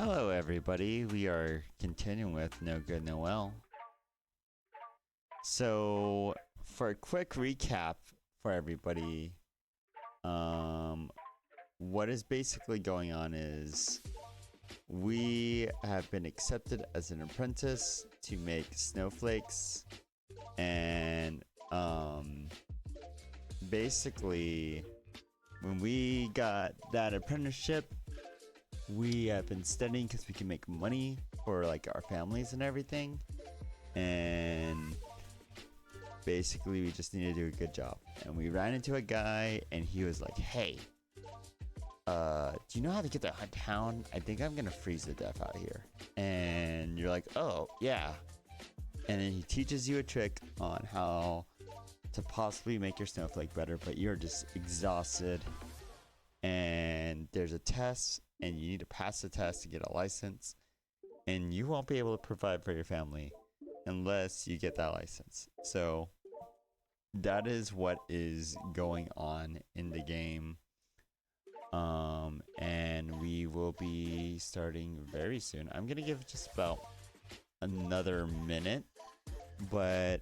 Hello, everybody. We are continuing with No Good Noelle. So, for a quick recap for everybody, what is basically going on is we have been accepted as an apprentice to make snowflakes, and basically, when we got that apprenticeship, we have been studying because we can make money for like our families and everything, and basically we just need to do a good job. And we ran into a guy and he was like, hey, do you know how to get to town? I think I'm gonna freeze to death out here. And you're like, oh yeah. And then he teaches you a trick on how to possibly make your snowflake better, but you're just exhausted. And there's a test and you need to pass the test to get a license, and you won't be able to provide for your family unless you get that license. So that is what is going on in the game. And we will be starting very soon. I'm gonna give just about another minute, but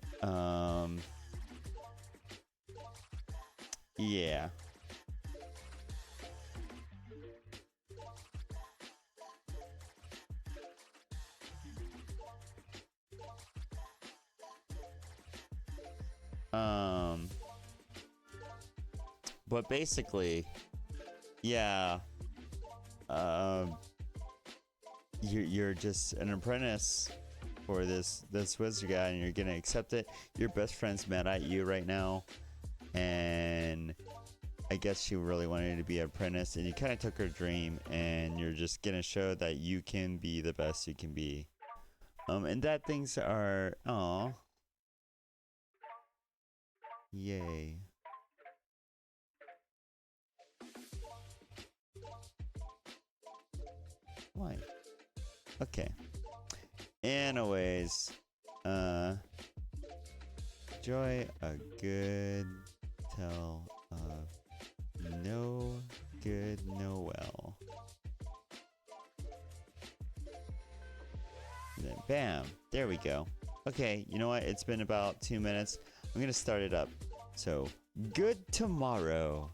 yeah. Um, but basically, yeah. You're just an apprentice for this wizard guy, and you're gonna accept it. Your best friend's mad at you right now, and I guess she really wanted you to be an apprentice, and you kind of took her dream, and you're just gonna show that you can be the best you can be. And that things are, aw, yay. Why? Okay. Anyways, enjoy a good tell of No Good Noelle. And then bam, there we go. Okay, you know what? It's been about 2 minutes. I'm gonna start it up. So, good tomorrow.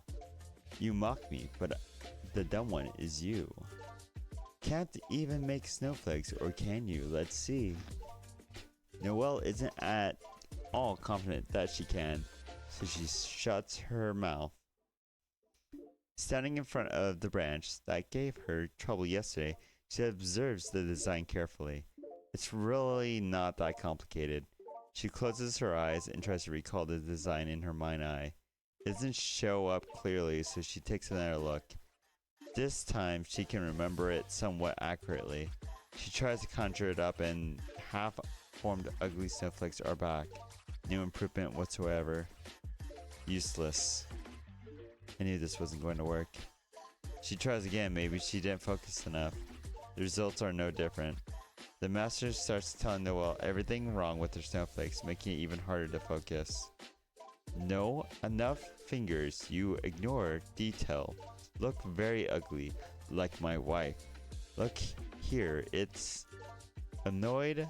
You mock me, but the dumb one is you. Can't even make snowflakes, or can you? Let's see. Noelle isn't at all confident that she can, so she shuts her mouth. Standing in front of the branch that gave her trouble yesterday, she observes the design carefully. It's really not that complicated. She closes her eyes and tries to recall the design in her mind's eye. It doesn't show up clearly, so she takes another look. This time, she can remember it somewhat accurately. She tries to conjure it up, and half-formed ugly snowflakes are back. No improvement whatsoever. Useless. I knew this wasn't going to work. She tries again. Maybe she didn't focus enough. The results are no different. The master starts telling Noelle everything wrong with her snowflakes, making it even harder to focus. No, enough fingers. You ignore detail. Look very ugly, like my wife. Look here, it's annoyed.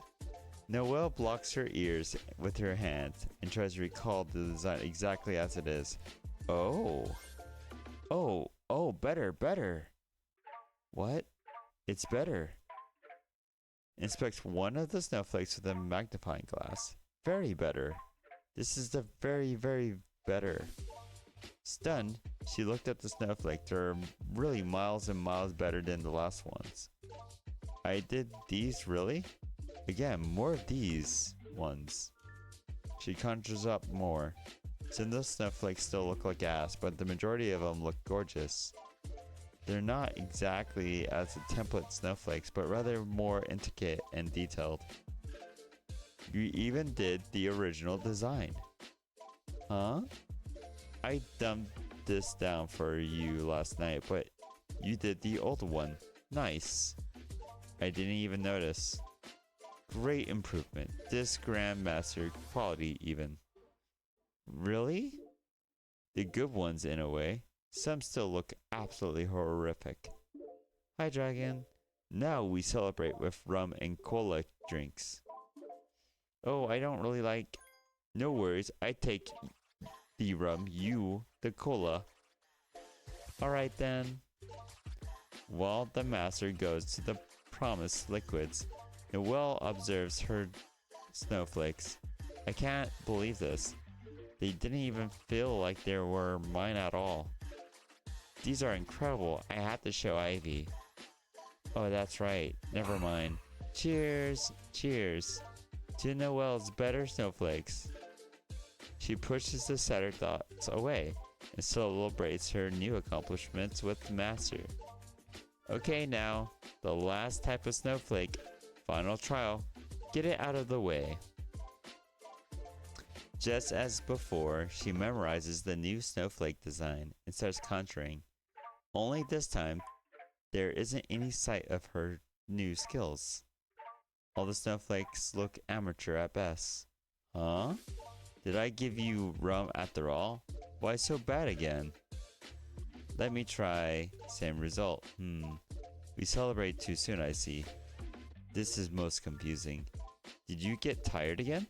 Noelle blocks her ears with her hands and tries to recall the design exactly as it is. Oh. Oh, better. What? It's better. Inspects one of the snowflakes with a magnifying glass. Very better. This is the very better. Stunned, she looked at the snowflake. They're really miles and miles better than the last ones. I did these, really? Again, more of these ones. She conjures up more. Some of the snowflakes still look like ass, but the majority of them look gorgeous. They're not exactly as the template snowflakes, but rather more intricate and detailed. You even did the original design. Huh? I dumped this down for you last night, but you did the old one. Nice. I didn't even notice. Great improvement. This Grandmaster quality even. Really? The good ones in a way. Some still look absolutely horrific. Hi, Dragon. Now we celebrate with rum and cola drinks. Oh, I don't really like... No worries, I take the rum, you the cola. Alright then. While the master goes to the promised liquids, Noelle observes her snowflakes. I can't believe this. They didn't even feel like they were mine at all. These are incredible. I had to show Ivy. Oh, that's right. Never mind. Cheers! Cheers! To Noelle's better snowflakes. She pushes the sadder thoughts away and celebrates her new accomplishments with the master. Okay now, the last type of snowflake. Final trial. Get it out of the way. Just as before, she memorizes the new snowflake design and starts conjuring. Only this time, there isn't any sight of her new skills. All the snowflakes look amateur at best. Huh? Did I give you rum after all? Why so bad again? Let me try. Same result. We celebrate too soon, I see. This is most confusing. Did you get tired again?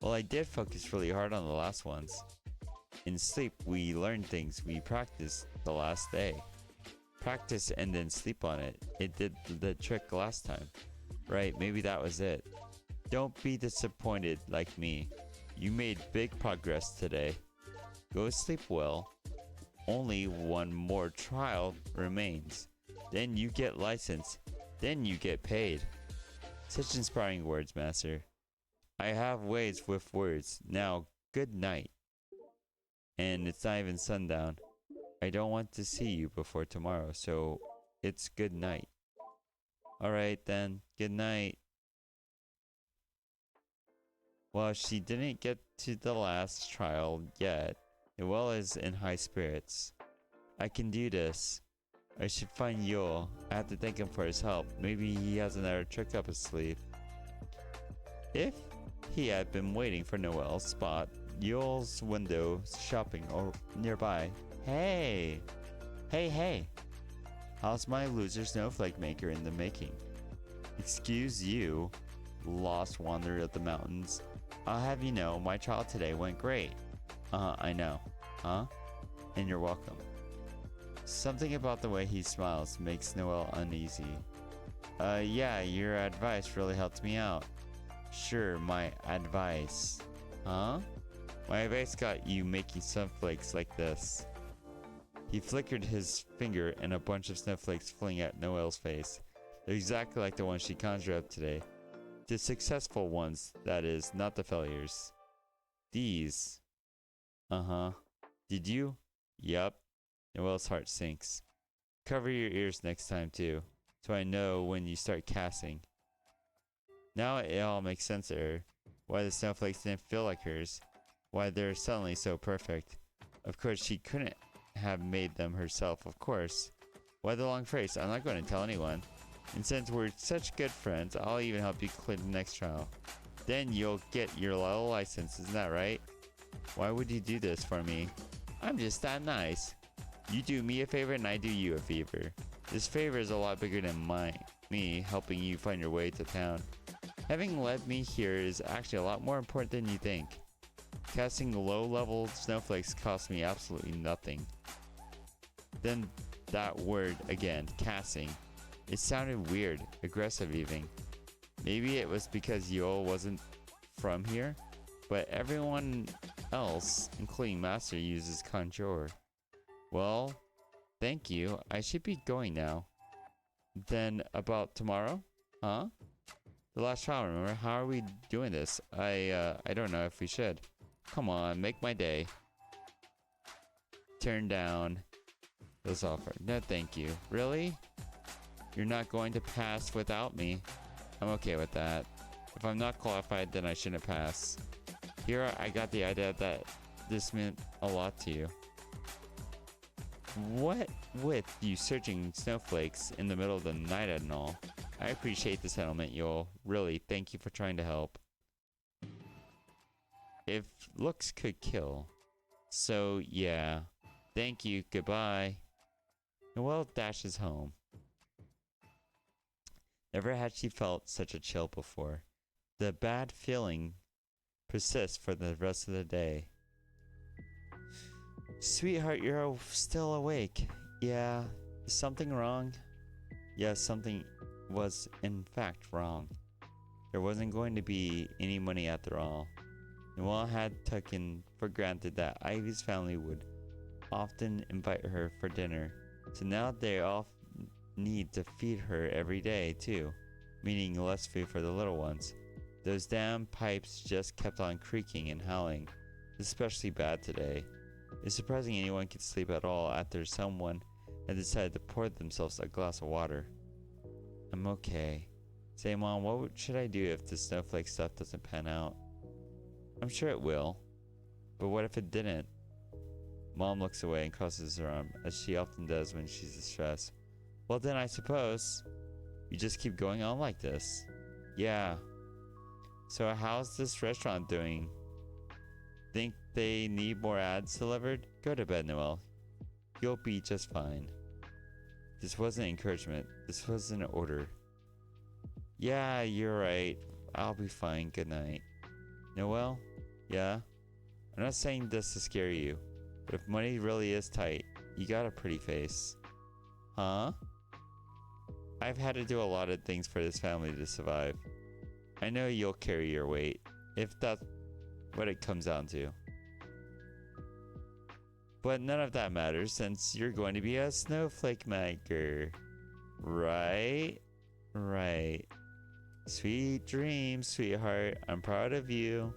Well, I did focus really hard on the last ones. In sleep, we learn things we practiced the last day. Practice and then sleep on it. It did the trick last time. Right, maybe that was it. Don't be disappointed like me. You made big progress today. Go sleep well. Only one more trial remains. Then you get licensed. Then you get paid. Such inspiring words, Master. I have ways with words. Now, good night. And it's not even sundown. I don't want to see you before tomorrow, so it's good night. Alright then, good night. While she didn't get to the last trial yet, Noelle is in high spirits. I can do this. I should find Yule. I have to thank him for his help. Maybe he has another trick up his sleeve. If he had been waiting for Noelle's spot, Yule's window shopping or nearby. Hey! Hey! How's my loser snowflake maker in the making? Excuse you, lost wanderer of the mountains. I'll have you know, my trial today went great. I know. Huh? And you're welcome. Something about the way he smiles makes Noelle uneasy. Yeah, your advice really helped me out. Sure, my advice. Huh? My advice got you making snowflakes like this. He flickered his finger and a bunch of snowflakes flew at Noelle's face. They're exactly like the ones she conjured up today. The successful ones, that is, not the failures. These. Did you? Yup. Noelle's heart sinks. Cover your ears next time too, so I know when you start casting. Now it all makes sense to her. Why the snowflakes didn't feel like hers. Why they're suddenly so perfect. Of course, she couldn't have made them herself, of course. Why the long phrase? I'm not going to tell anyone. And since we're such good friends, I'll even help you clear the next trial. Then you'll get your little license, isn't that right? Why would you do this for me? I'm just that nice. You do me a favor and I do you a favor. This favor is a lot bigger than me helping you find your way to town. Having led me here is actually a lot more important than you think. Casting low-level snowflakes cost me absolutely nothing. Then that word again, casting. It sounded weird, aggressive even. Maybe it was because Yule wasn't from here, but everyone else, including Master, uses conjure. Well, thank you. I should be going now. Then about tomorrow? Huh? The last trial, remember? How are we doing this? I don't know if we should. Come on, make my day. Turn down this offer. No, thank you. Really? You're not going to pass without me. I'm okay with that. If I'm not qualified, then I shouldn't pass. Here, I got the idea that this meant a lot to you. What with you searching snowflakes in the middle of the night and all? I appreciate the settlement, Yule. Really, thank you for trying to help. If looks could kill. So, yeah. Thank you, goodbye. Noelle dashes home. Never had she felt such a chill before. The bad feeling persists for the rest of the day. Sweetheart, you're still awake. Yeah, is something wrong? Yes, something was in fact wrong. There wasn't going to be any money after all. Noelle had taken for granted that Ivy's family would often invite her for dinner, so now they all need to feed her every day too, meaning less food for the little ones. Those damn pipes just kept on creaking and howling, especially bad today. It's surprising anyone could sleep at all after someone had decided to pour themselves a glass of water. I'm okay. Say, Mom, what should I do if the snowflake stuff doesn't pan out? I'm sure it will. But what if it didn't? Mom looks away and crosses her arm, as she often does when she's distressed. Well then, I suppose you just keep going on like this. Yeah. So how's this restaurant doing? Think they need more ads delivered? Go to bed, Noelle. You'll be just fine. This wasn't encouragement. This was an order. Yeah, you're right. I'll be fine. Good night. Noelle? Yeah? I'm not saying this to scare you, but if money really is tight, you got a pretty face. Huh? I've had to do a lot of things for this family to survive. I know you'll carry your weight, if that's what it comes down to. But none of that matters since you're going to be a snowflake maker. Right? Right. Sweet dreams, sweetheart. I'm proud of you.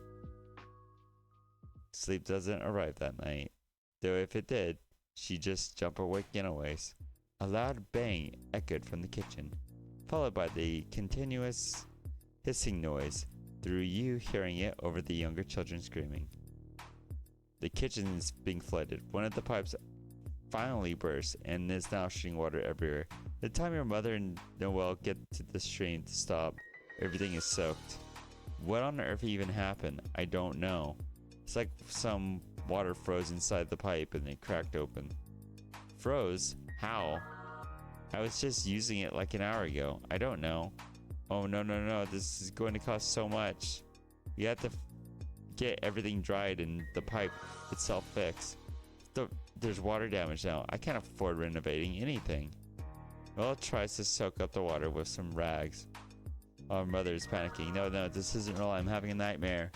Sleep doesn't arrive that night. Though if it did, she'd just jump awake anyways. A loud bang echoed from the kitchen, followed by the continuous hissing noise, through you hearing it over the younger children screaming. The kitchen is being flooded. One of the pipes finally burst and is now shooting water everywhere. By the time your mother and Noelle get to the stream to stop, everything is soaked. What on earth even happened? I don't know. It's like some water froze inside the pipe and it cracked open. Froze? How? I was just using it like an hour ago. I don't know. Oh no, this is going to cost so much. We have to get everything dried and the pipe itself fixed. There's water damage now. I can't afford renovating anything. Noelle tries to soak up the water with some rags. Our mother is panicking. No, this isn't real. I'm having a nightmare.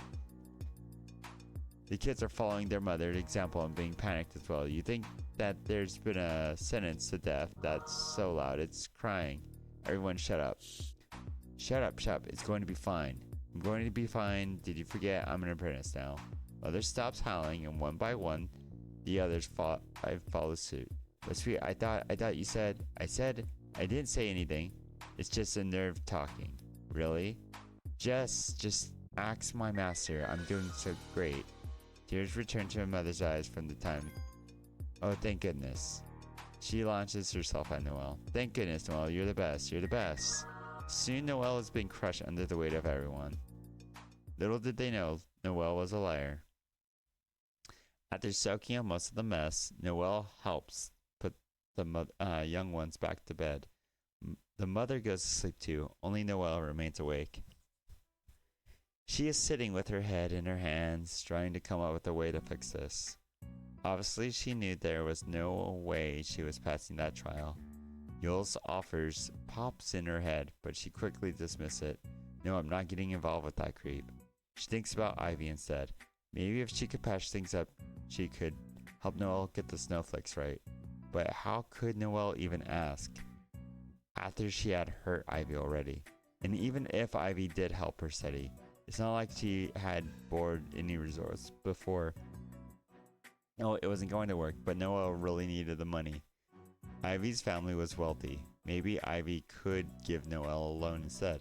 The kids are following their mother's example and being panicked as well. You think that there's been a sentence to death that's so loud it's crying. Everyone shut up. Shut up. It's going to be fine. I'm going to be fine. Did you forget I'm an apprentice now? Mother stops howling and one by one, the others follow suit. But sweet, I thought you said. I said I didn't say anything. It's just a nerve talking. Really? Just ask my master. I'm doing so great. Tears return to her mother's eyes from the time. Oh, thank goodness. She launches herself at Noelle. Thank goodness, Noelle. You're the best. You're the best. Soon Noelle is being crushed under the weight of everyone. Little did they know, Noelle was a liar. After soaking up most of the mess, Noelle helps put the young ones back to bed. The mother goes to sleep too. Only Noelle remains awake. She is sitting with her head in her hands, trying to come up with a way to fix this. Obviously, she knew there was no way she was passing that trial. Yule's offers pops in her head, but she quickly dismisses it. No, I'm not getting involved with that creep. She thinks about Ivy instead. Maybe if she could patch things up, she could help Noelle get the snowflakes right. But how could Noelle even ask? After she had hurt Ivy already. And even if Ivy did help her study, it's not like she had bored any resorts before. No, it wasn't going to work, but Noelle really needed the money. Ivy's family was wealthy. Maybe Ivy could give Noelle a loan instead.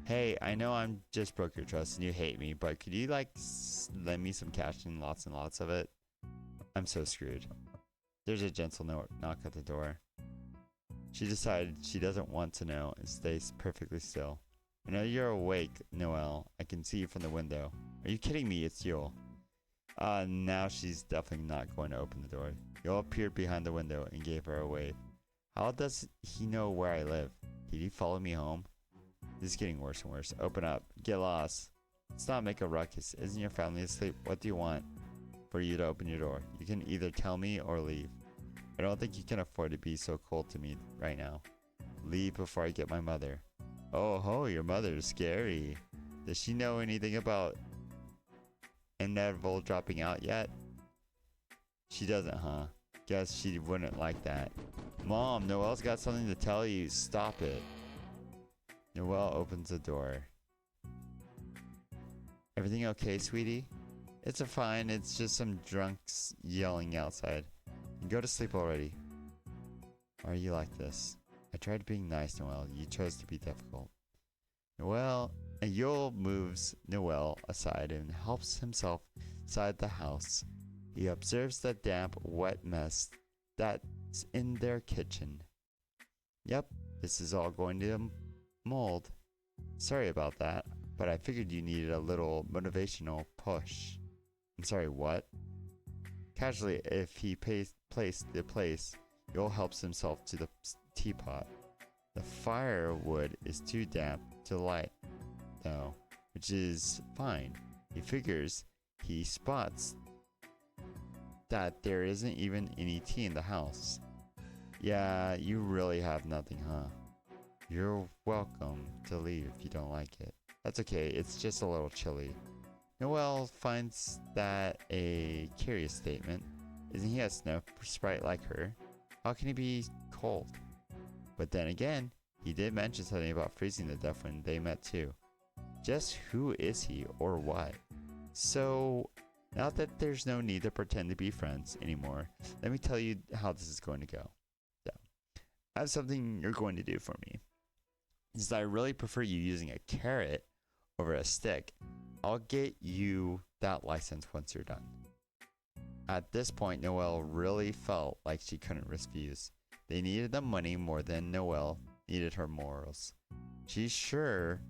Hey, I know I'm just broke your trust and you hate me, but could you lend me some cash and lots of it? I'm so screwed. There's a gentle knock at the door. She decided she doesn't want to know and stays perfectly still. I know you're awake, Noelle. I can see you from the window. Are you kidding me? It's Yule. Now she's definitely not going to open the door. Yule appeared behind the window and gave her a wave. How does he know where I live? Did he follow me home? This is getting worse and worse. Open up. Get lost. Let's not make a ruckus. Isn't your family asleep? What do you want for you to open your door? You can either tell me or leave. I don't think you can afford to be so cold to me right now. Leave before I get my mother. Oh ho, your mother is scary. Does she know anything about inevitable dropping out yet? She doesn't, huh? Guess she wouldn't like that. Mom, Noelle's got something to tell you. Stop it. Noelle opens the door. Everything okay, sweetie? It's fine. It's just some drunks yelling outside. Go to sleep already. Why are you like this? I tried being nice, Noelle. You chose to be difficult. Yul moves Noelle aside and helps himself inside the house. He observes the damp, wet mess that's in their kitchen. Yep, this is all going to mold. Sorry about that, but I figured you needed a little motivational push. I'm sorry, what? Casually, if he placed the place, Yul helps himself to the teapot. The firewood is too damp to light, though, which is fine. He spots that there isn't even any tea in the house. Yeah, you really have nothing, huh? You're welcome to leave if you don't like it. That's okay, it's just a little chilly. Noelle finds that a curious statement. Isn't he a snow sprite like her? How can he be cold? But then again, he did mention something about freezing to death when they met too. Just who is he or what? So, now that there's no need to pretend to be friends anymore, let me tell you how this is going to go. So, I have something you're going to do for me. Since I really prefer you using a carrot over a stick, I'll get you that license once you're done. At this point, Noelle really felt like she couldn't refuse. They needed the money more than Noelle needed her morals. She's sure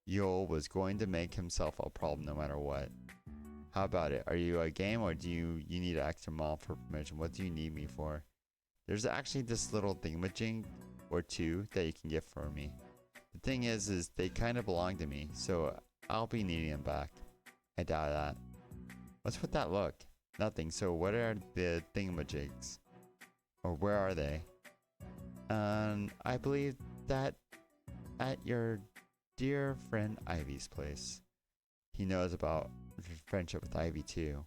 Yul was going to make himself a problem no matter what. How about it? Are you a game or do you need an extra mile for permission? What do you need me for? There's actually this little thingamajig or two that you can get for me. The thing is they kind of belong to me, so I'll be needing them back. I doubt that. What's with that look? Nothing. So what are the thingamajigs? Or where are they? I believe that at your dear friend Ivy's place. He knows about friendship with Ivy too.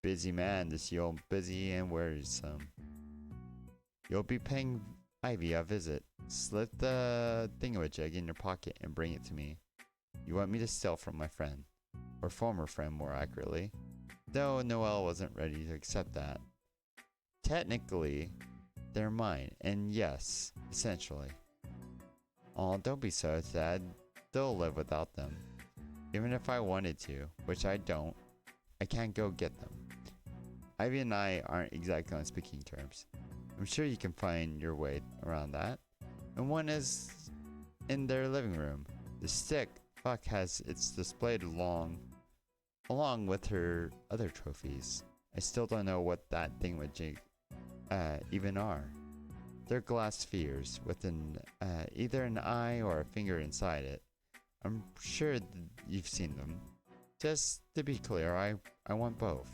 Busy man, this Yul, busy and worrisome. You'll be paying Ivy a visit. Slip the thingamajig in your pocket and bring it to me. You want me to steal from my friend. Or former friend, more accurately. Though Noelle wasn't ready to accept that. Technically, they're mine, and yes, essentially. Aw, don't be so sad. They'll live without them. Even if I wanted to, which I don't, I can't go get them. Ivy and I aren't exactly on speaking terms. I'm sure you can find your way around that. And one is in their living room. The stick Fuck has its displayed along with her other trophies. I still don't know what that thingamajig even are. They're glass spheres with either an eye or a finger inside it. I'm sure you've seen them. Just to be clear, I want both.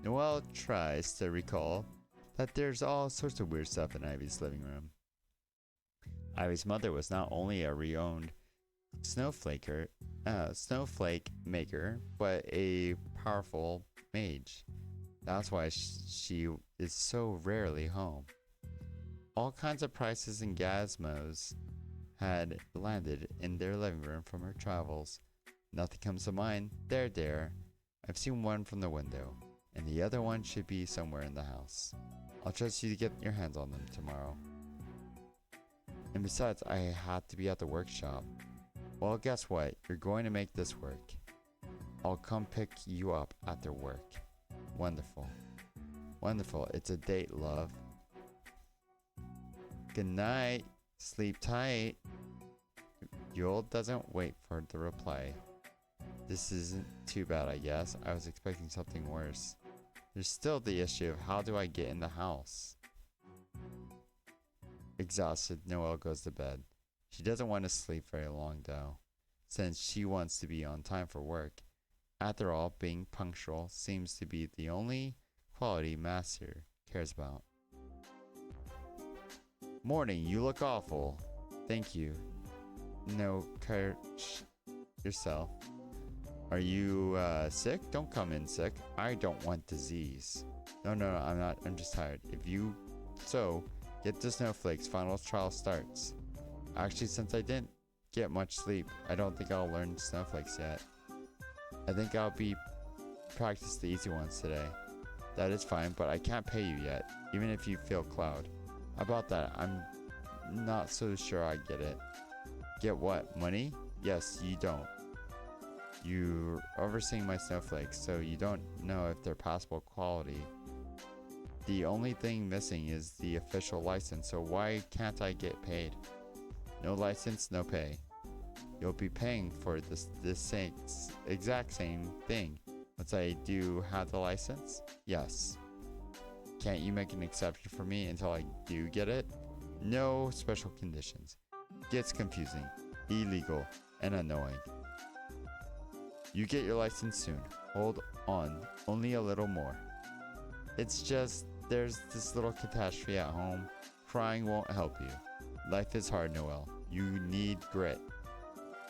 Noelle tries to recall that there's all sorts of weird stuff in Ivy's living room. Ivy's mother was not only a renowned snowflake maker, but a powerful mage. That's why she is so rarely home. All kinds of prices and gizmos had landed in their living room from her travels. Nothing comes to mind. There. I've seen one from the window, and the other one should be somewhere in the house. I'll trust you to get your hands on them tomorrow. And besides, I had to be at the workshop. Well, guess what? You're going to make this work. I'll come pick you up after work. Wonderful. Wonderful. It's a date, love. Good night. Sleep tight. Yul doesn't wait for the reply. This isn't too bad, I guess. I was expecting something worse. There's still the issue of how do I get in the house? Exhausted, Noelle goes to bed. She doesn't want to sleep very long though, since she wants to be on time for work. After all, being punctual seems to be the only quality Master cares about. Morning, you look awful. Thank you. No, yourself. Are you sick? Don't come in sick. I don't want disease. No, I'm not. I'm just tired. If you get the snowflakes. Final trial starts. Actually, since I didn't get much sleep, I don't think I'll learn snowflakes yet. I think I'll practice the easy ones today. That is fine, but I can't pay you yet, even if you feel cloud. About that, I'm not so sure I get it. Get what? Money? Yes, you don't. You're overseeing my snowflakes, so you don't know if they're passable quality. The only thing missing is the official license, so why can't I get paid? No license, no pay. You'll be paying for this exact same thing once I do have the license? Yes. Can't you make an exception for me until I do get it? No special conditions. Gets confusing, illegal, and annoying. You get your license soon. Hold on, only a little more. It's just, there's this little catastrophe at home. Crying won't help you. Life is hard, Noelle. You need grit.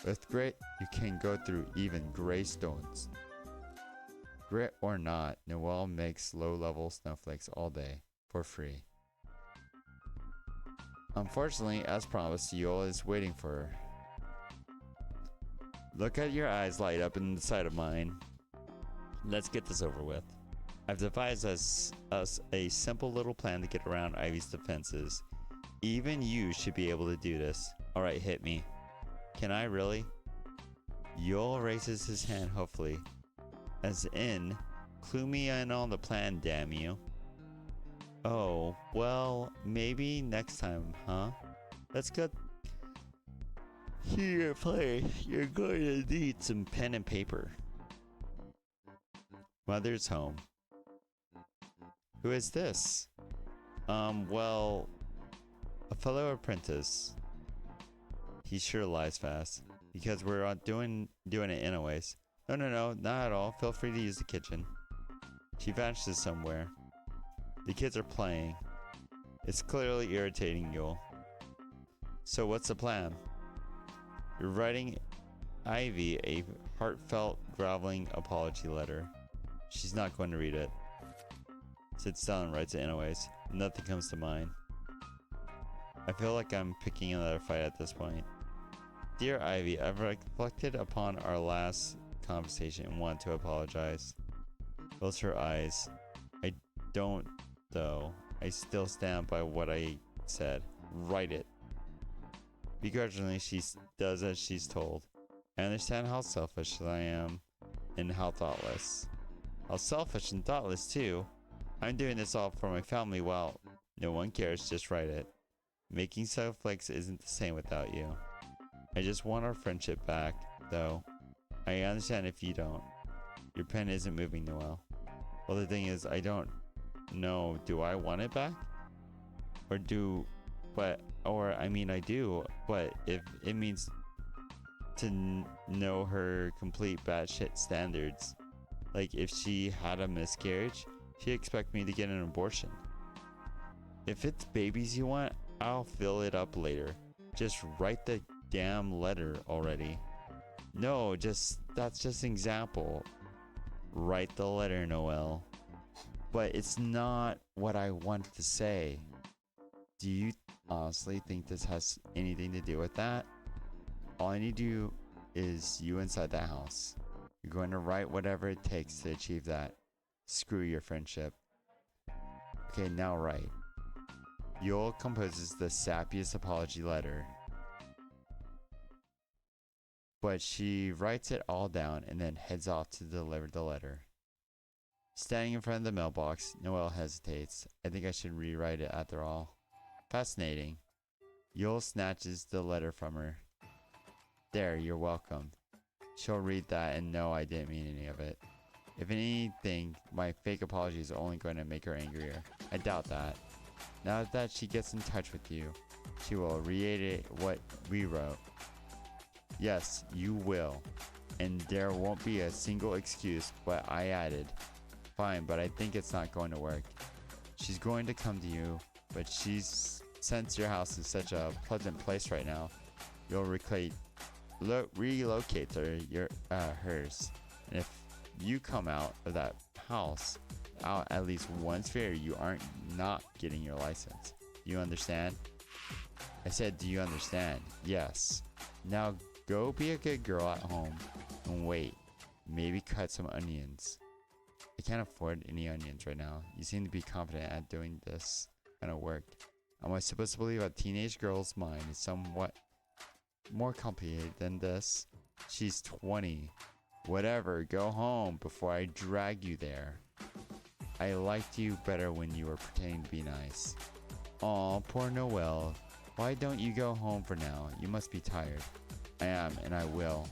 With grit, you can go through even gray stones. Grit or not, Noelle makes low-level snowflakes all day, for free. Unfortunately, as promised, Yoel is waiting for her. Look at your eyes light up in the sight of mine. Let's get this over with. I've devised us a simple little plan to get around Ivy's defenses. Even you should be able to do this. Alright, hit me. Can I really? Yoel raises his hand hopefully. As in, clue me in on the plan, damn you. Oh, well, maybe next time, huh? Let's go. Here, place. You're going to need some pen and paper. Mother's home. Who is this? Well, a fellow apprentice. He sure lies fast. Because we're doing it anyways. No, not at all. Feel free to use the kitchen. She vanishes somewhere. The kids are playing. It's clearly irritating Yoel. So what's the plan? You're writing Ivy a heartfelt, groveling apology letter. She's not going to read it. Sits down and writes it anyways. Nothing comes to mind. I feel like I'm picking another fight at this point. Dear Ivy, I've reflected upon our last conversation and want to apologize. Close her eyes. I don't, though. I still stand by what I said. Write it. Begrudgingly, she does as she's told. I understand how selfish I am and how thoughtless. How selfish and thoughtless, too. I'm doing this all for my family. Well, no one cares, just write it. Making snowflakes isn't the same without you. I just want our friendship back, though. I understand if you don't. Your pen isn't moving, Noelle. Well, the thing is, I don't know. Do I want it back? I do, but if it means to know her complete batshit standards. Like, if she had a miscarriage, she'd expect me to get an abortion. If it's babies you want, I'll fill it up later. Just write the damn letter already. No, that's just an example. Write the letter, Noelle. But it's not what I want to say. Do you honestly think this has anything to do with that? All I need to do is you inside that house. You're going to write whatever it takes to achieve that. Screw your friendship. Okay, now write. Yoel composes the sappiest apology letter. But she writes it all down and then heads off to deliver the letter. Standing in front of the mailbox, Noelle hesitates. I think I should rewrite it after all. Fascinating. Yoel snatches the letter from her. There, you're welcome. She'll read that and know I didn't mean any of it. If anything, my fake apology is only going to make her angrier. I doubt that. Now that she gets in touch with you, She will reiterate what we wrote. Yes, you will. And there won't be a single excuse, but I added. Fine, but I think it's not going to work. She's going to come to you, but since your house is such a pleasant place right now, you'll relocate hers. And if you come out of that house out at least once fair, you aren't not getting your license. You understand? I said, do you understand? Yes. Now go be a good girl at home and wait. Maybe cut some onions. I can't afford any onions right now. You seem to be confident at doing this kind of work. Am I supposed to believe a teenage girl's mind is somewhat more complicated than this? She's 20. Whatever, go home before I drag you there. I liked you better when you were pretending to be nice. Aw, poor Noelle. Why don't you go home for now? You must be tired. I am, and I will.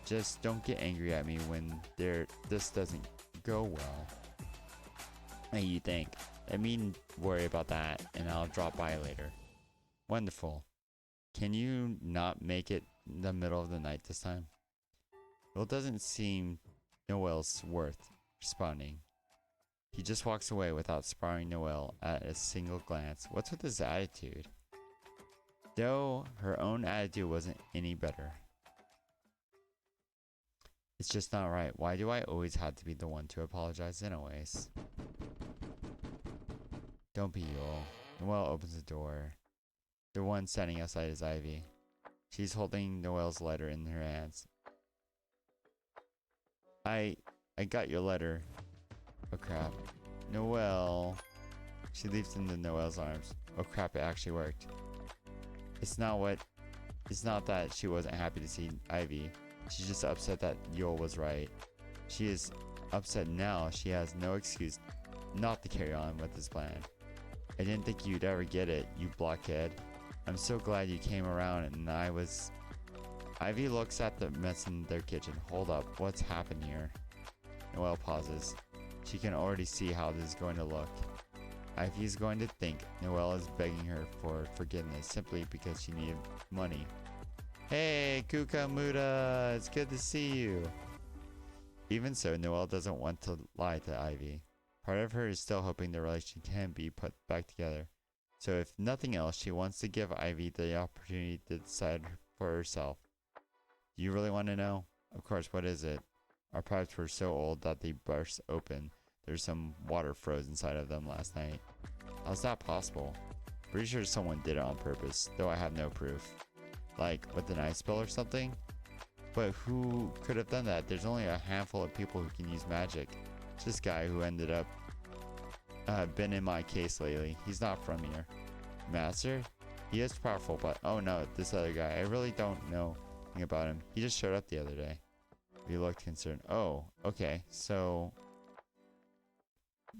Just don't get angry at me when this doesn't go well. Hey, you think? Let me worry about that, and I'll drop by later. Wonderful. Can you not make it in the middle of the night this time? Well, it doesn't seem Noelle's worth responding. He just walks away without spying Noelle at a single glance. What's with his attitude? Though her own attitude wasn't any better. It's just not right. Why do I always have to be the one to apologize anyways? Don't be Yule. Noelle opens the door. The one standing outside is Ivy. She's holding Noelle's letter in her hands. I got your letter. Oh crap. Noelle. She leaps into Noelle's arms. Oh crap, it actually worked. It's not that she wasn't happy to see Ivy. She's just upset that Yule was right. She is upset now. She has no excuse not to carry on with this plan. I didn't think you'd ever get it, you blockhead. I'm so glad you came around and I was... Ivy looks at the mess in their kitchen. Hold up, what's happened here? Noelle pauses. She can already see how this is going to look. Ivy's going to think Noelle is begging her for forgiveness simply because she needed money. Hey, Kuka Muda, it's good to see you. Even so, Noelle doesn't want to lie to Ivy. Part of her is still hoping the relationship can be put back together. So if nothing else, she wants to give Ivy the opportunity to decide for herself. Do you really want to know? Of course, what is it? Our pipes were so old that they burst open. There's some water froze inside of them last night. How's that possible? Pretty sure someone did it on purpose, though I have no proof. Like, with an ice spill or something? But who could have done that? There's only a handful of people who can use magic. It's this guy who ended up been in my case lately. He's not from here. Master? He is powerful, but oh no, this other guy. I really don't know anything about him. He just showed up the other day. We looked concerned. Oh, okay. So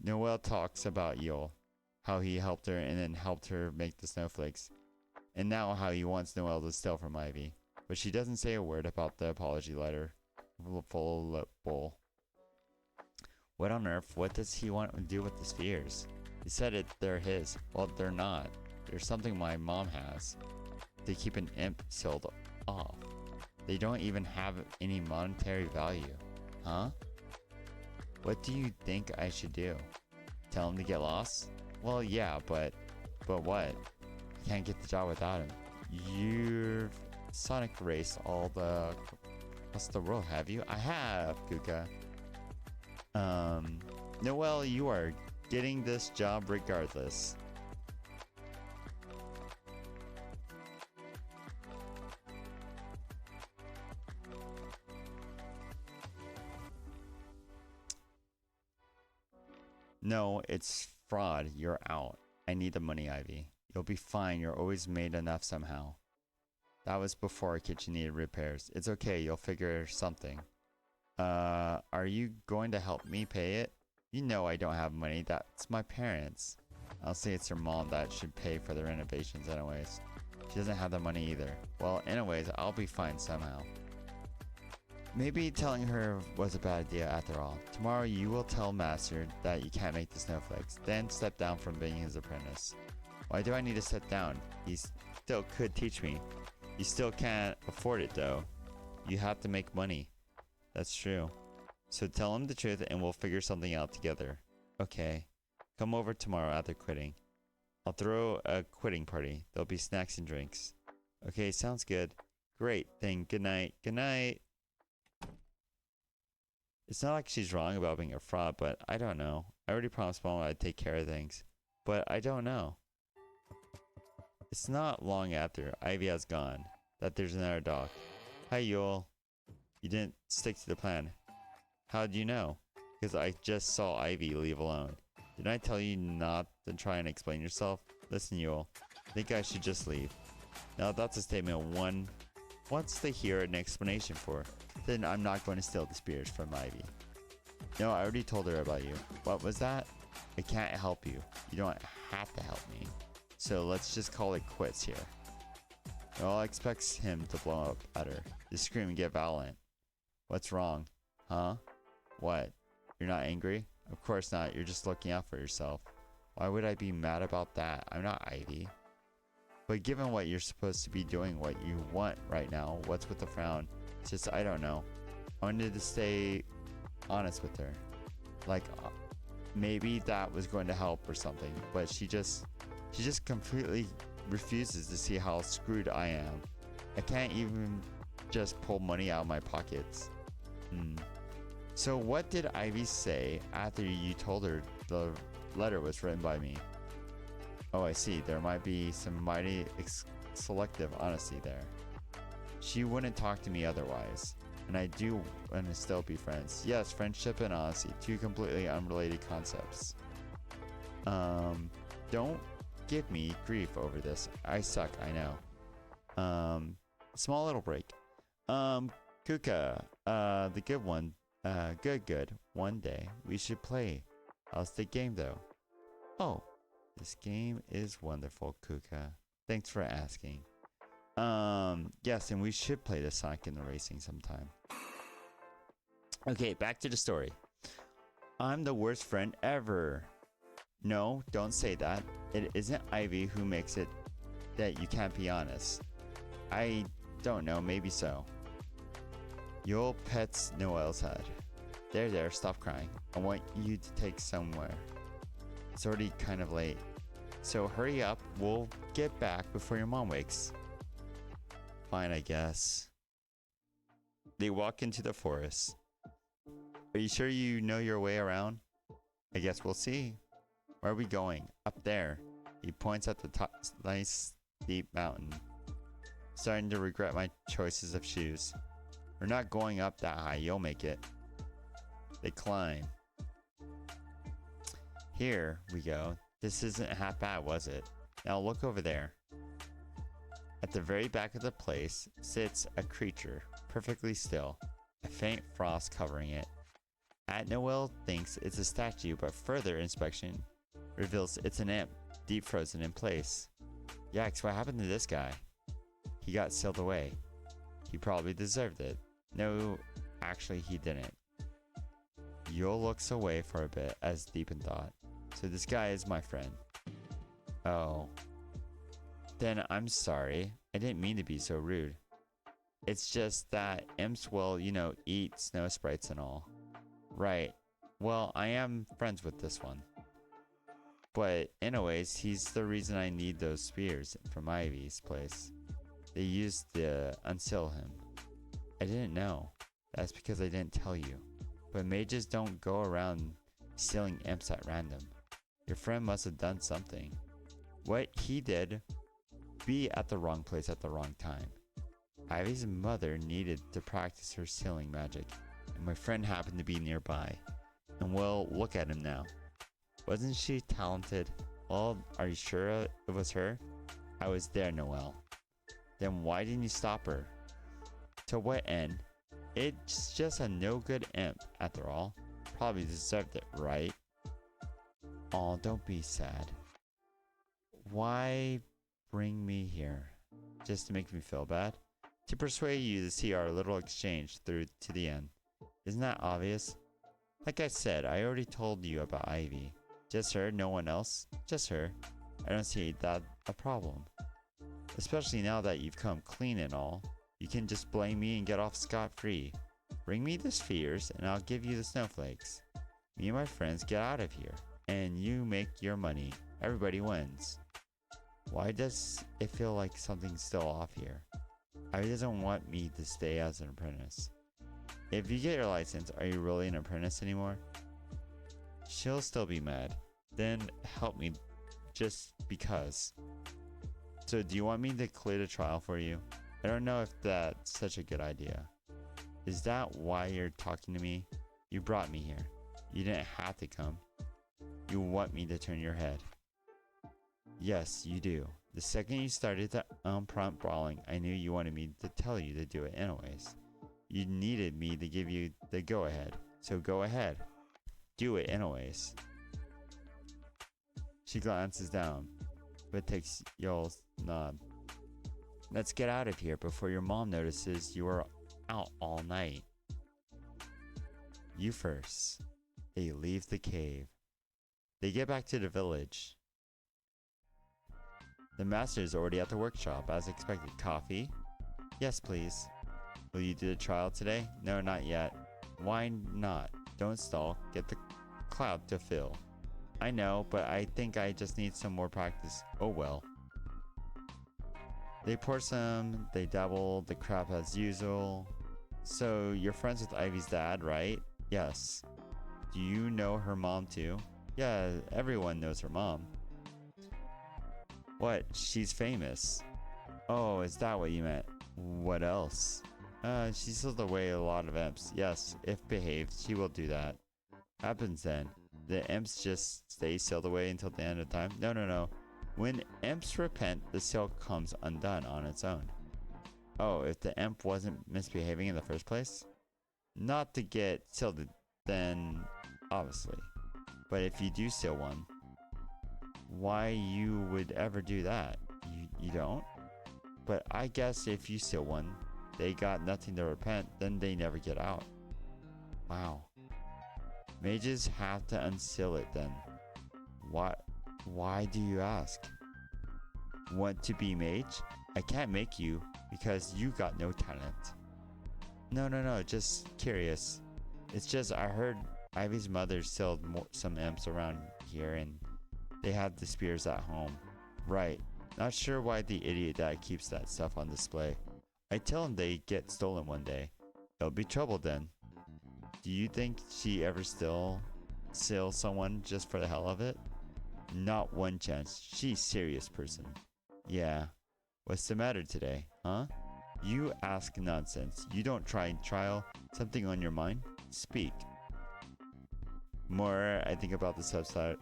Noelle talks about Yule, how he helped her and then helped her make the snowflakes, and now how he wants Noelle to steal from Ivy. But she doesn't say a word about the apology letter. Full lip bowl. What on earth? What does he want to do with the spheres? He said they're his. Well, they're not. There's something my mom has. They keep an imp sealed off. They don't even have any monetary value. Huh? What do you think I should do? Tell him to get lost? Well, yeah, but what? Can't get the job without him. You've Sonic raced all the across the world, have you? I have, Kuka. Noelle, you are getting this job regardless. No, it's fraud. You're out. I need the money, Ivy. You'll be fine. You're always made enough somehow. That was before our kitchen needed repairs. It's okay. You'll figure something. Are you going to help me pay it? You know I don't have money. That's my parents. I'll say it's your mom that should pay for the renovations anyways. She doesn't have the money either. Well, anyways, I'll be fine somehow. Maybe telling her was a bad idea after all. Tomorrow you will tell Master that you can't make the snowflakes. Then step down from being his apprentice. Why do I need to step down? still could teach me. You still can't afford it though. You have to make money. That's true. So tell him the truth and we'll figure something out together. Okay. Come over tomorrow after quitting. I'll throw a quitting party. There'll be snacks and drinks. Okay, sounds good. Great. Then good night. Good night. It's not like she's wrong about being a fraud, but I don't know. I already promised Mom I'd take care of things. But I don't know. It's not long after Ivy has gone that there's another dog. Hi, Yule. You didn't stick to the plan. How did you know? Because I just saw Ivy leave alone. Didn't I tell you not to try and explain yourself? Listen, Yule. I think I should just leave. Now that's a statement one wants to hear an explanation for. Then I'm not going to steal the spears from Ivy. No, I already told her about you. What was that? I can't help you. You don't have to help me. So let's just call it quits here. Noelle expects him to blow up at her, to scream and get violent. What's wrong? Huh? What? You're not angry? Of course not. You're just looking out for yourself. Why would I be mad about that? I'm not Ivy. But given what you're supposed to be doing, what you want right now, what's with the frown? It's just, I don't know. I wanted to stay honest with her. Like, maybe that was going to help or something. But she just completely refuses to see how screwed I am. I can't even just pull money out of my pockets. So what did Ivy say after you told her the letter was written by me? Oh, I see. There might be some mighty selective honesty there. She wouldn't talk to me otherwise. And I do want to still be friends. Yes, friendship and honesty. Two completely unrelated concepts. Don't give me grief over this. I suck, I know. Small little break. Kuka, the good one. Good. One day we should play. How's the game though? Oh, this game is wonderful, Kuka. Thanks for asking. Yes, and we should play the Sonic and the Racing sometime. Okay, back to the story. I'm the worst friend ever. No, don't say that. It isn't Ivy who makes it that you can't be honest. I don't know, maybe so. Yule pets Noelle's head. There, stop crying. I want you to take somewhere. It's already kind of late. So hurry up, we'll get back before your mom wakes. Fine, I guess. They walk into the forest. Are you sure you know your way around? I guess we'll see. Where are we going? Up there. He points at the top, nice steep mountain. Starting to regret my choices of shoes. We're not going up that high, you'll make it. They climb. Here we go. This isn't half bad, was it? Now look over there. At the very back of the place sits a creature, perfectly still, a faint frost covering it. Noelle thinks it's a statue, but further inspection reveals it's an imp, deep frozen in place. Yikes, what happened to this guy? He got sealed away. He probably deserved it. No, actually he didn't. Yule looks away for a bit as deep in thought. So this guy is my friend. Oh. Then I'm sorry. I didn't mean to be so rude. It's just that imps will, eat snow sprites and all. Right. Well, I am friends with this one. But anyways, he's the reason I need those spears from Ivy's place. They used to unseal him. I didn't know. That's because I didn't tell you. But mages don't go around sealing imps at random. Your friend must have done something. What he did, be at the wrong place at the wrong time. Ivy's mother needed to practice her sealing magic, and my friend happened to be nearby. And well, look at him now. Wasn't she talented? Well, are you sure it was her? I was there, Noelle. Then why didn't you stop her? To what end? It's just a no-good imp, after all. Probably deserved it, right? Aw, don't be sad. Why bring me here? Just to make me feel bad? To persuade you to see our little exchange through to the end. Isn't that obvious? Like I said, I already told you about Ivy. Just her, no one else? Just her. I don't see that a problem. Especially now that you've come clean and all. You can just blame me and get off scot-free. Bring me the spheres and I'll give you the snowflakes. Me and my friends get out of here. And you make your money. Everybody wins. Why does it feel like something's still off here? Ivy doesn't want me to stay as an apprentice. If you get your license, are you really an apprentice anymore? She'll still be mad. Then help me just because. So do you want me to clear the trial for you? I don't know if that's such a good idea. Is that why you're talking to me? You brought me here. You didn't have to come. You want me to turn your head. Yes, you do. The second you started the unprompt brawling, I knew you wanted me to tell you to do it anyways. You needed me to give you the go-ahead. So go ahead. Do it anyways. She glances down, but takes Yoel's nod. Let's get out of here before your mom notices you were out all night. You first. They leave the cave. They get back to the village. The master is already at the workshop, as expected. Coffee? Yes, please. Will you do the trial today? No, not yet. Why not? Don't stall. Get the cloud to fill. I know, but I think I just need some more practice. Oh well. They pour some, they dabble, the crap as usual. So, you're friends with Ivy's dad, right? Yes. Do you know her mom too? Yeah, everyone knows her mom. What? She's famous. Oh, is that what you meant? What else? She sealed away a lot of imps. Yes, if behaved, she will do that. Happens then. The imps just stay sealed away until the end of time? No. When imps repent, the seal comes undone on its own. Oh, if the imp wasn't misbehaving in the first place? Not to get sealed, then obviously. But if you do seal one, why you would ever do that? You don't? But I guess if you seal one, they got nothing to repent, then they never get out. Wow. Mages have to unseal it then. Why do you ask? Want to be mage? I can't make you because you got no talent. No, just curious. It's just I heard Ivy's mother sealed some imps around here and they had the spears at home. Right. Not sure why the idiot dad keeps that stuff on display. I tell him they get stolen one day. There'll be trouble then. Do you think she ever still seals someone just for the hell of it? Not one chance. She's a serious person. Yeah. What's the matter today, huh? You ask nonsense. You don't try and trial something on your mind? Speak. More I think about the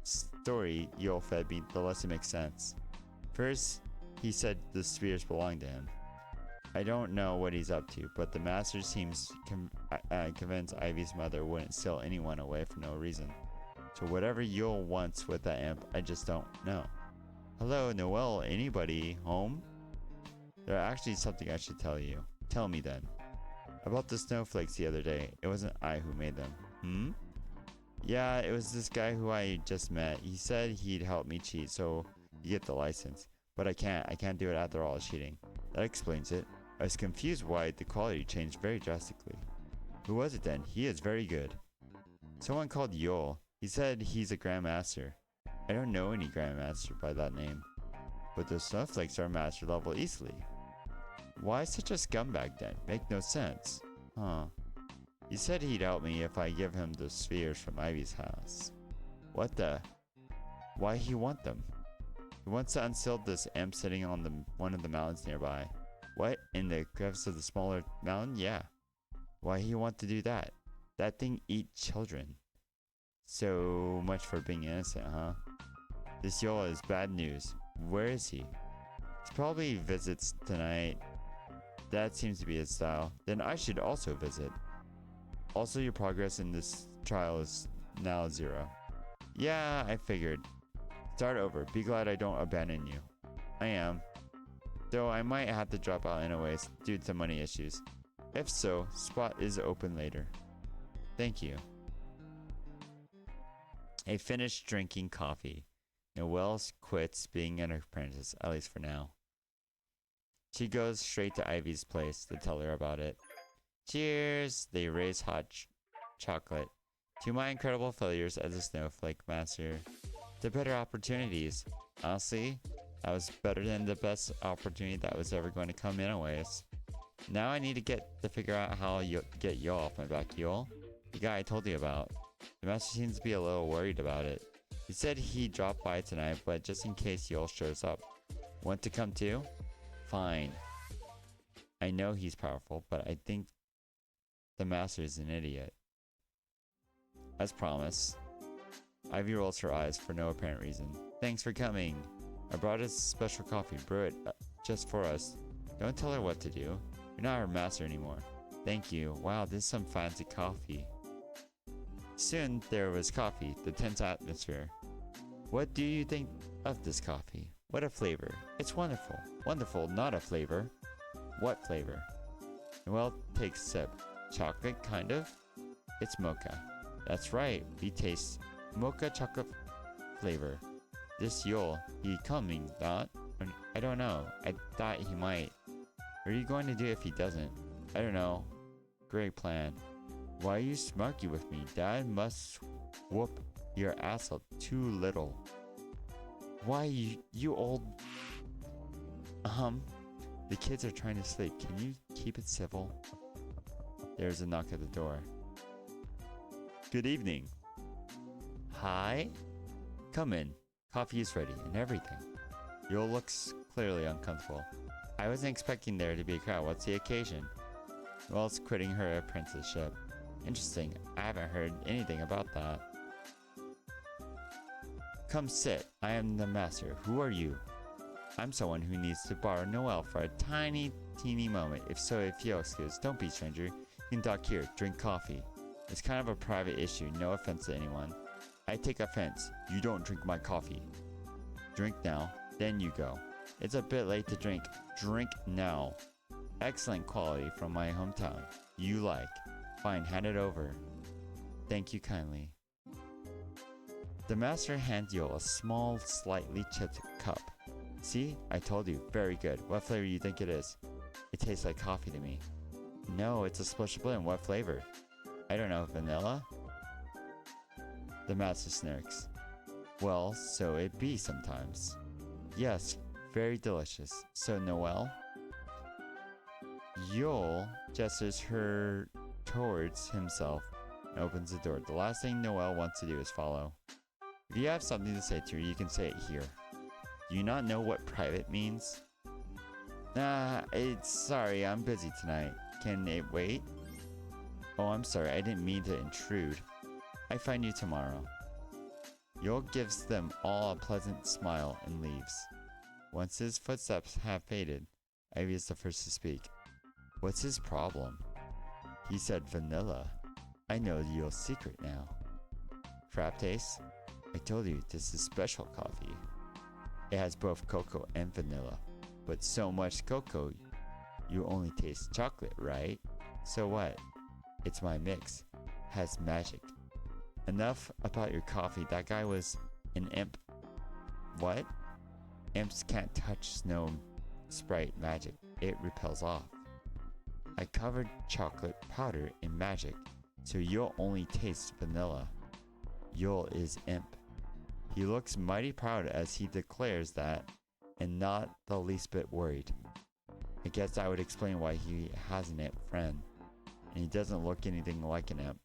story Yoel fed me, the less it makes sense. First, he said the spheres belong to him. I don't know what he's up to, but the master seems convinced Ivy's mother wouldn't seal anyone away for no reason. So whatever Yoel wants with that imp, I just don't know. Hello, Noelle, anybody home? There's actually something I should tell you. Tell me then. About the snowflakes the other day, it wasn't I who made them. Yeah, it was this guy who I just met. He said he'd help me cheat so you get the license. But I can't do it after all cheating. That explains it. I was confused why the quality changed very drastically. Who was it then? He is very good. Someone called Yoel. He said he's a grandmaster. I don't know any grandmaster by that name. But those snowflakes are master level easily. Why such a scumbag then? Make no sense. Huh. He said he'd help me if I give him the spheres from Ivy's house. What the? Why he want them? He wants to unseal this imp sitting on one of the mountains nearby. What? In the crevice of the smaller mountain? Yeah. Why he want to do that? That thing eat children. So much for being innocent, huh? This Yoel is bad news. Where is he? He probably visits tonight. That seems to be his style. Then I should also visit. Also, your progress in this trial is now 0. Yeah, I figured. Start over. Be glad I don't abandon you. I am. Though I might have to drop out anyways due to money issues. If so, spot is open later. Thank you. I finished drinking coffee. Noelle quits being an apprentice, at least for now. She goes straight to Ivy's place to tell her about it. Cheers! They raise hot chocolate. To my incredible failures as a snowflake master, to better opportunities. Honestly, that was better than the best opportunity that was ever going to come anyways. Now I need to figure out how to get Yo off my back. Yo, the guy I told you about. The master seems to be a little worried about it. He said he'd drop by tonight, but just in case Yo shows up. Want to come too? Fine. I know he's powerful, but I think the master is an idiot. As promised, Ivy rolls her eyes for no apparent reason. Thanks for coming. I brought us special coffee. Brew it just for us. Don't tell her what to do. You're not her master anymore. Thank you. Wow, this is some fancy coffee. Soon there was coffee, the tense atmosphere. What do you think of this coffee? What a flavor. It's wonderful. Wonderful, not a flavor. What flavor? Noelle takes a sip. Chocolate, kind of? It's mocha. That's right, we taste mocha chocolate flavor. This Yule, he coming, not? I don't know. I thought he might. What are you going to do if he doesn't? I don't know. Great plan. Why are you smirky with me? Dad must whoop your ass up too little. Why you old... The kids are trying to sleep. Can you keep it civil? There's a knock at the door. Good evening. Hi? Come in. Coffee is ready and everything. Yule looks clearly uncomfortable. I wasn't expecting there to be a crowd. What's the occasion? Noelle's quitting her apprenticeship. Interesting. I haven't heard anything about that. Come sit. I am the master. Who are you? I'm someone who needs to borrow Noelle for a teeny moment. If you'll excuse, don't be stranger. You can talk here. Drink coffee. It's kind of a private issue. No offense to anyone. I take offense. You don't drink my coffee. Drink now, then you go. It's a bit late to drink. Drink now. Excellent quality from my hometown. You like. Fine, hand it over. Thank you kindly. The master hands you a small, slightly chipped cup. See? I told you. Very good. What flavor do you think it is? It tastes like coffee to me. No, it's a splish blend. What flavor? I don't know. Vanilla? The master smirks. Well, so it be sometimes. Yes, very delicious. So Noelle? Yule gestures her towards himself and opens the door. The last thing Noelle wants to do is follow. If you have something to say to her, you can say it here. Do you not know what private means? Nah, sorry, I'm busy tonight. Can it wait? Oh, I'm sorry, I didn't mean to intrude. I find you tomorrow. Yule gives them all a pleasant smile and leaves. Once his footsteps have faded, Ivy is the first to speak. What's his problem? He said vanilla. I know Yule's secret now. Frap taste? I told you, this is special coffee. It has both cocoa and vanilla, but so much cocoa, you only taste chocolate, right? So what? It's my mix. Has magic. Enough about your coffee. That guy was an imp. What? Imps can't touch snow sprite magic. It repels off. I covered chocolate powder in magic, so you'll only taste vanilla. Yule is imp. He looks mighty proud as he declares that, and not the least bit worried. I guess I would explain why he has an imp friend, and he doesn't look anything like an imp.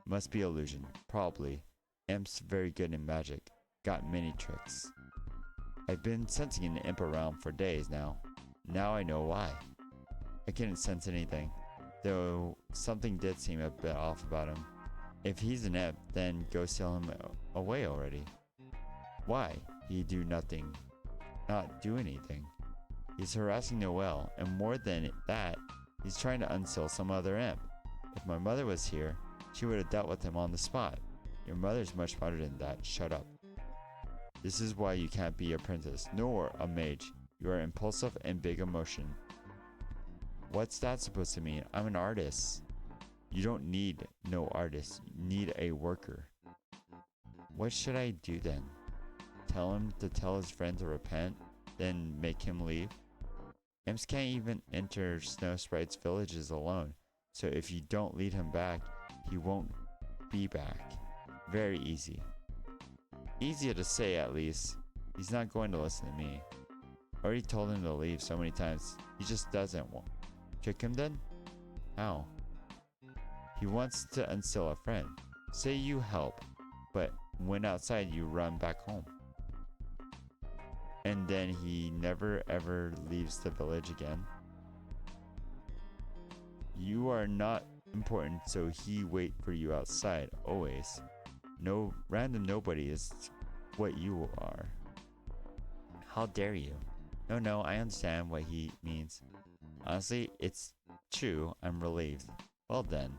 Must be illusion, probably. Imp's very good in magic, got many tricks. I've been sensing an imp around for days now. Now I know why. I couldn't sense anything, though something did seem a bit off about him. If he's an imp, then go steal him away already. Why? He do nothing. Not do anything. He's harassing Noelle, and more than that, he's trying to unseal some other imp. If my mother was here, she would have dealt with him on the spot. Your mother's much smarter than that. Shut up. This is why you can't be a princess, nor a mage. You are impulsive and big emotion. What's that supposed to mean? I'm an artist. You don't need no artist. You need a worker. What should I do then? Tell him to tell his friend to repent, then make him leave? Imps can't even enter Snow Sprite's villages alone, so if you don't lead him back, he won't be back. Very easy. Easier to say, at least. He's not going to listen to me. Already told him to leave so many times, he just doesn't want. Trick him then? How? He wants to unseal a friend. Say you help, but when outside you run back home. And then he never ever leaves the village again. You are not important, so he wait for you outside, always. No random nobody is what you are. How dare you? No, I understand what he means. Honestly, it's true. I'm relieved. Well then.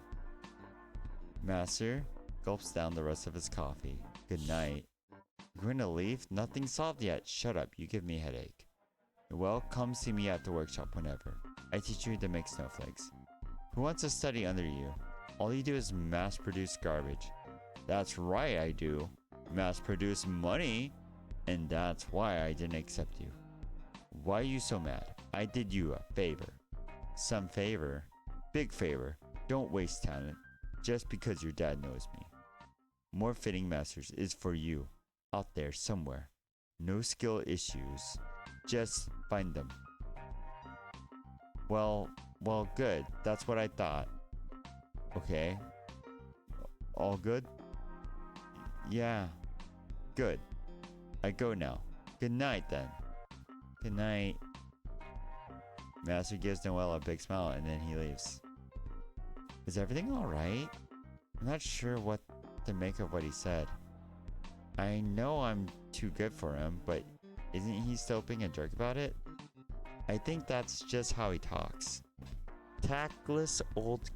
Master gulps down the rest of his coffee. Good night. You're going to leave? Nothing's solved yet. Shut up. You give me a headache. Well, come see me at the workshop whenever. I teach you to make snowflakes. Who wants to study under you? All you do is mass produce garbage. That's right, I do. Mass produce money. And that's why I didn't accept you. Why are you so mad? I did you a favor. Some favor. Big favor. Don't waste talent. Just because your dad knows me. More fitting masters is for you. Out there somewhere. No skill issues. Just find them. Well, good. That's what I thought. Okay. All good? Yeah. Good. I go now. Good night then. Good night. Master gives Noelle a big smile and then he leaves. Is everything alright? I'm not sure what to make of what he said. I know I'm too good for him, but isn't he still being a jerk about it? I think that's just how he talks. Tactless old...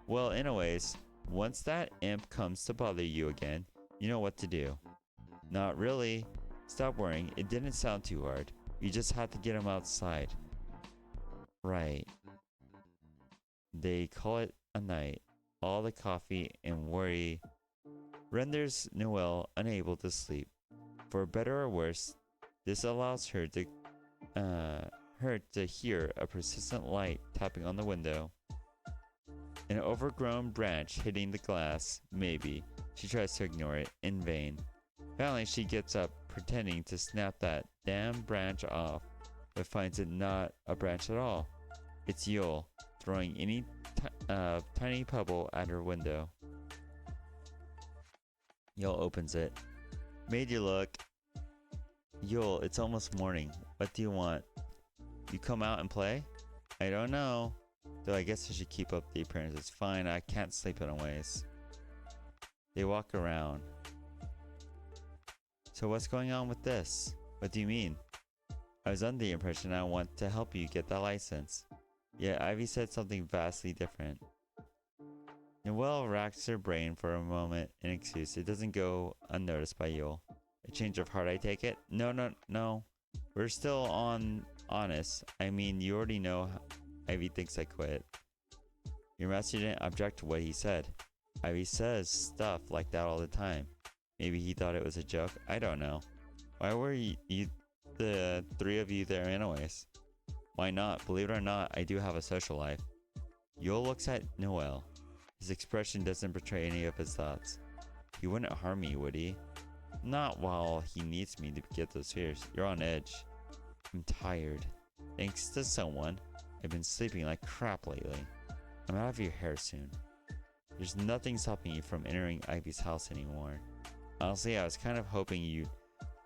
Well, anyways, once that imp comes to bother you again, you know what to do. Not really. Stop worrying, it didn't sound too hard. You just had to get him outside. Right. They call it a night. All the coffee and worry renders Noelle unable to sleep. For better or worse, this allows her to hear a persistent light tapping on the window. An overgrown branch hitting the glass, maybe. She tries to ignore it, in vain. Finally, she gets up, pretending to snap that damn branch off, but finds it not a branch at all. It's Yule, throwing any tiny pebble at her window. Yule opens it. Made you look. Yule, it's almost morning. What do you want? You come out and play? I don't know. Though I guess I should keep up the appearances. Fine, I can't sleep anyways. They walk around. So what's going on with this? What do you mean? I was under the impression I want to help you get that license. Yet Ivy said something vastly different. Noelle racks her brain for a moment in excuse. It doesn't go unnoticed by Yule. A change of heart, I take it? No. We're still honest. I mean, you already know Ivy thinks I quit. Your master didn't object to what he said. Ivy says stuff like that all the time. Maybe he thought it was a joke. I don't know. Why were you the three of you there anyways? Why not? Believe it or not, I do have a social life. Yule looks at Noelle. His expression doesn't betray any of his thoughts. He wouldn't harm me, would he? Not while he needs me to get those fears. You're on edge. I'm tired. Thanks to someone, I've been sleeping like crap lately. I'm out of your hair soon. There's nothing stopping you from entering Ivy's house anymore. Honestly, I was kind of hoping you'd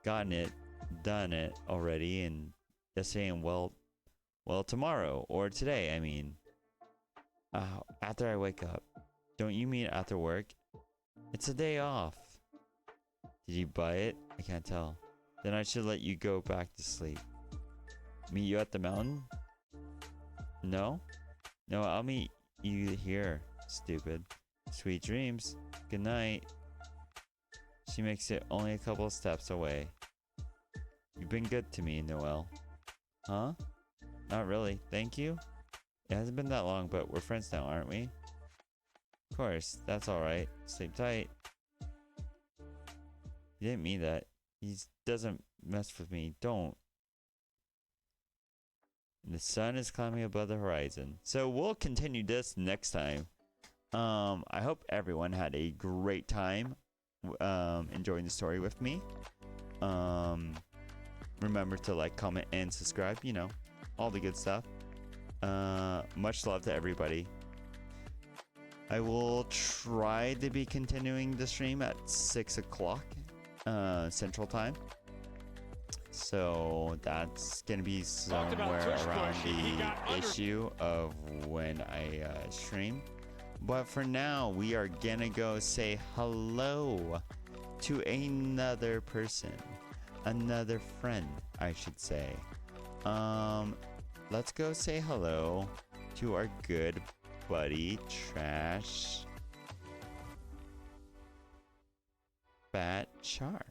done it already, and yesterday and well, tomorrow, or today, I mean. After I wake up. Don't you mean after work? It's a day off. Did you buy it? I can't tell. Then I should let you go back to sleep. Meet you at the mountain? No, I'll meet you here, stupid. Sweet dreams. Good night. She makes it only a couple of steps away. You've been good to me, Noelle. Huh? Not really, thank you? It hasn't been that long, but we're friends now, aren't we? Of course, that's alright. Sleep tight. He didn't mean that. He doesn't mess with me. Don't. The sun is climbing above the horizon. So we'll continue this next time. I hope everyone had a great time enjoying the story with me. Remember to like, comment, and subscribe. You know, all the good stuff. Much love to everybody. I will try to be continuing the stream at 6 o'clock Central Time. So that's gonna be somewhere around the issue of when I stream. But for now, we are gonna go say hello to another person, another friend, I should say. Let's go say hello to our good buddy Trash Fat Char.